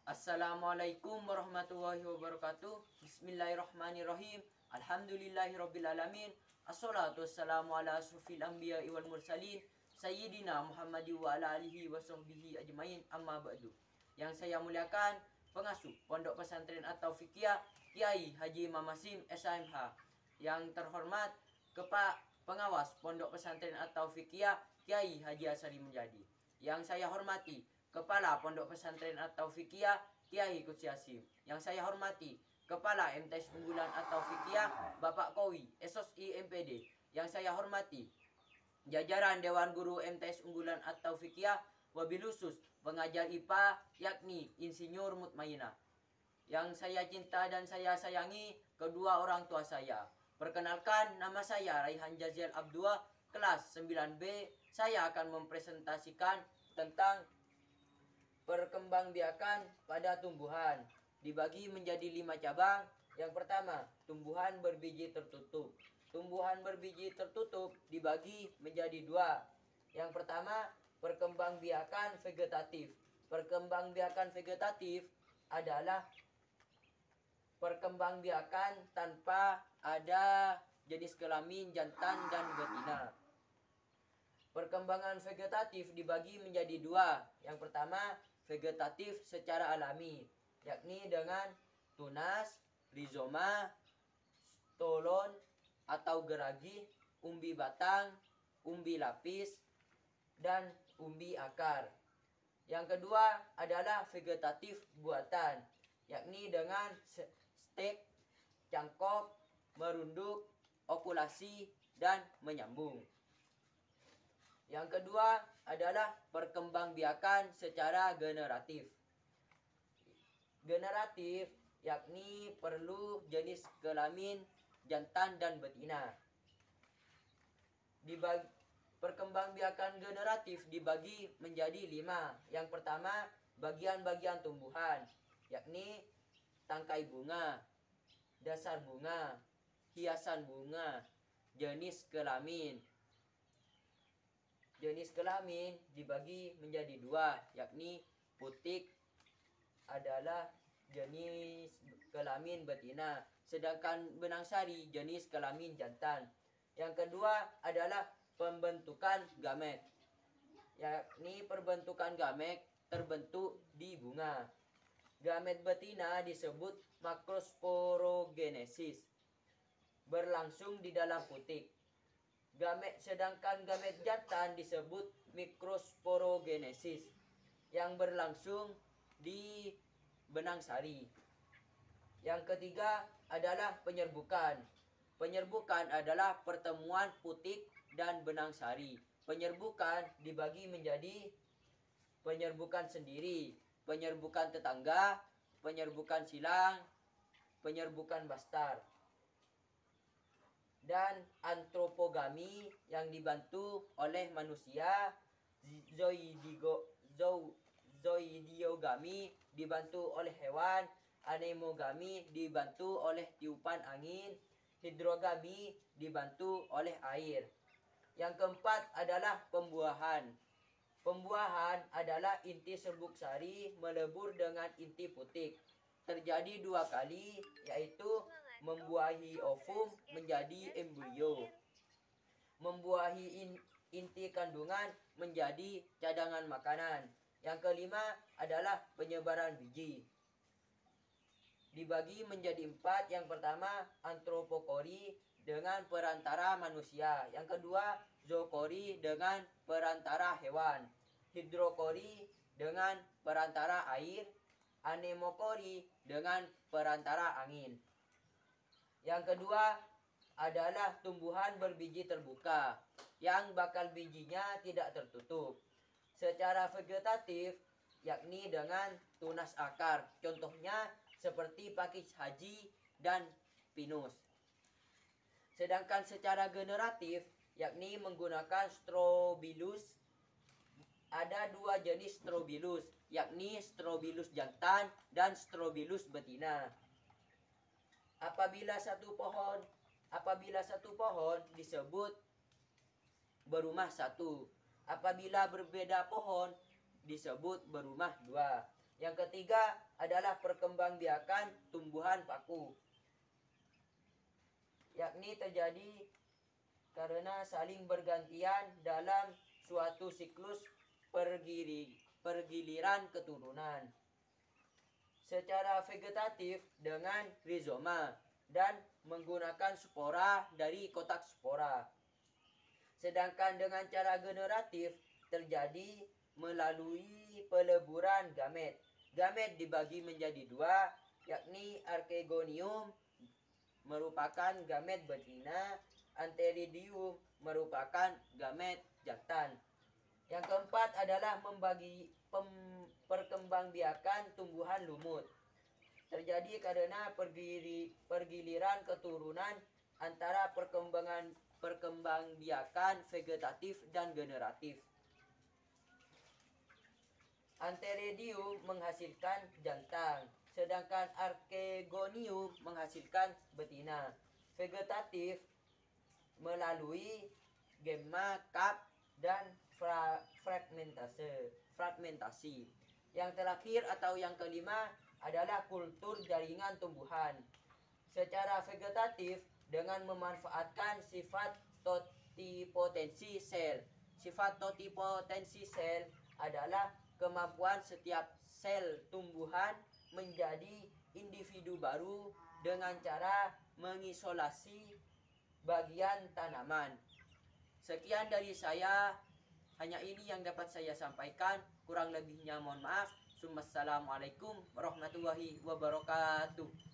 Assalamualaikum warahmatullahi wabarakatuh. Bismillahirrahmanirrahim. Alhamdulillahirrabbilalamin. Assalatu wassalamu ala asrofil anbiya wal mursalin Sayyidina Muhammadi wa ala alihi wa sahbihi ajmain, amma ba'du. Yang saya muliakan pengasuh Pondok Pesantren At-Taufiqiyah Kiai Haji Mamasim SMH. Yang terhormat pengawas Pondok Pesantren At-Taufiqiyah Kiai Haji Asari Menjadi. Yang saya hormati Kepala Pondok Pesantren At-Taufiqiyah Kiai Qudsi Hasim. Yang saya hormati Kepala MTS Unggulan At-Taufiqiyah Bapak Kowi SOSI MPD. Yang saya hormati jajaran Dewan Guru MTS Unggulan At-Taufiqiyah, wabil khusus pengajar IPA yakni Insinyur Mutmainah. Yang saya cinta dan saya sayangi kedua orang tua saya. Perkenalkan, nama saya Raihan Jaziel Abdua, kelas 9B. Saya akan mempresentasikan tentang perkembangbiakan pada tumbuhan. Dibagi menjadi 5 cabang. Yang pertama, tumbuhan berbiji tertutup. Tumbuhan berbiji tertutup dibagi menjadi 2. Yang pertama, perkembangbiakan vegetatif. Perkembangbiakan vegetatif adalah perkembangbiakan tanpa ada jenis kelamin jantan dan betina. Perkembangan vegetatif dibagi menjadi 2. Yang pertama, vegetatif secara alami, yakni dengan tunas, rizoma, stolon atau geragi, umbi batang, umbi lapis, dan umbi akar. Yang kedua adalah vegetatif buatan, yakni dengan stek, cangkok, merunduk, okulasi, dan menyambung. Yang kedua adalah perkembangbiakan secara generatif. Generatif yakni perlu jenis kelamin jantan dan betina. Perkembangbiakan generatif dibagi menjadi 5. Yang pertama, bagian-bagian tumbuhan, yakni tangkai bunga, dasar bunga, hiasan bunga, jenis kelamin. Jenis kelamin dibagi menjadi 2, yakni putik adalah jenis kelamin betina, sedangkan benang sari jenis kelamin jantan. Yang kedua adalah pembentukan gamet, yakni perbentukan gamet terbentuk di bunga. Gamet betina disebut makrosporogenesis, berlangsung di dalam putik. Sedangkan gamet jantan disebut mikrosporogenesis, yang berlangsung di benang sari. Yang ketiga adalah penyerbukan. Penyerbukan adalah pertemuan putik dan benang sari. Penyerbukan dibagi menjadi penyerbukan sendiri, penyerbukan tetangga, penyerbukan silang, penyerbukan bastar, dan antropogami yang dibantu oleh manusia. Zoidiogami dibantu oleh hewan. Anemogami dibantu oleh tiupan angin. Hidrogami dibantu oleh air. Yang keempat adalah pembuahan. Pembuahan adalah inti serbuk sari melebur dengan inti putik. Terjadi 2 kali, yaitu membuahi ovum menjadi embrio, membuahi inti kandungan menjadi cadangan makanan. Yang kelima adalah penyebaran biji. Dibagi menjadi 4. Yang pertama, antropokori dengan perantara manusia. Yang kedua, zookori dengan perantara hewan. Hidrokori dengan perantara air. Anemokori dengan perantara angin. Yang kedua adalah tumbuhan berbiji terbuka, yang bakal bijinya tidak tertutup secara vegetatif, yakni dengan tunas akar. Contohnya seperti pakis haji dan pinus. Sedangkan secara generatif, yakni menggunakan strobilus. Ada 2 jenis strobilus, yakni strobilus jantan dan strobilus betina. Apabila satu pohon disebut berumah 1. Apabila berbeda pohon disebut berumah 2. Yang ketiga adalah perkembangbiakan tumbuhan paku, yakni terjadi karena saling bergantian dalam suatu siklus pergiliran keturunan secara vegetatif dengan rizoma dan menggunakan spora dari kotak spora. Sedangkan dengan cara generatif terjadi melalui peleburan gamet. Gamet dibagi menjadi dua, yakni archegonium merupakan gamet betina, antheridium merupakan gamet jantan. Yang keempat adalah perkembangbiakan tumbuhan lumut. Terjadi karena pergiliran keturunan antara perkembangbiakan vegetatif dan generatif. Antheridium menghasilkan jantan, sedangkan archegonium menghasilkan betina. Vegetatif melalui gemma, kap, dan fragmentasi. Yang terakhir atau yang kelima adalah kultur jaringan tumbuhan. Secara vegetatif dengan memanfaatkan sifat totipotensi sel. Sifat totipotensi sel adalah kemampuan setiap sel tumbuhan menjadi individu baru dengan cara mengisolasi bagian tanaman. Sekian dari saya, hanya ini yang dapat saya sampaikan, kurang lebihnya mohon maaf. Assalamualaikum warahmatullahi wabarakatuh.